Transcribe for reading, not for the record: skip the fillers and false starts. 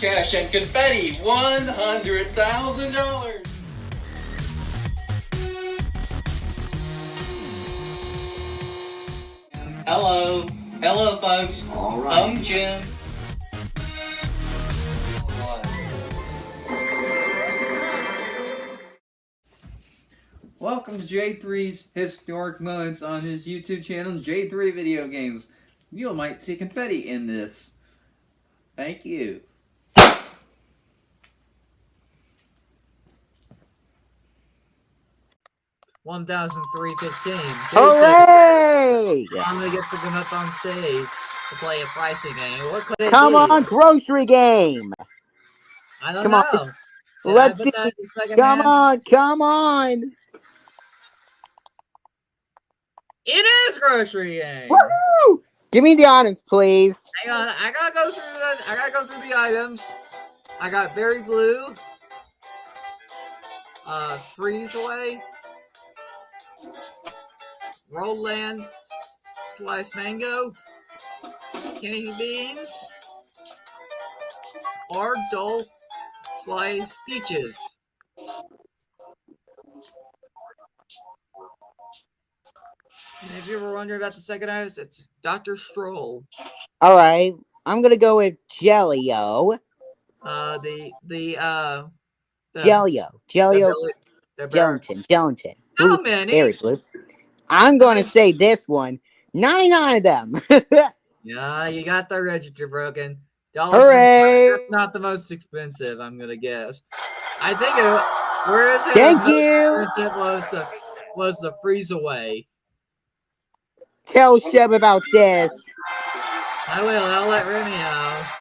cash and confetti, $100,000. Hello folks. All right. I'm Jim. Welcome to J3's Historic Moments on his YouTube channel, J3 Video Games. You might see confetti in this. Thank you. $1,315. Hooray! Finally gets to come up on stage to play a pricing game. What could it Come be? on, grocery game. I don't Come know. on. Did Let's I see. put that in second Come half? on, come on. It is grocery game. Woohoo! Give me the items, please. Hang on, I gotta go through the items. I got berry blue, freeze away, Roland sliced mango, candy beans, or dull sliced peaches. And if you were wondering about the second item, it's Dr. Stroll. All right. I'm going to go with Jelly-O. Jelly-O. Gelatin. How Blue, many? berry blue. I'm going to say this one. 99 of them. Yeah, you got the register broken. Hooray! That's not the most expensive, I'm gonna guess. I think where is it? Thank you. Expensive was the freeze away. Tell Sheb about this. I will. I'll let Remy know.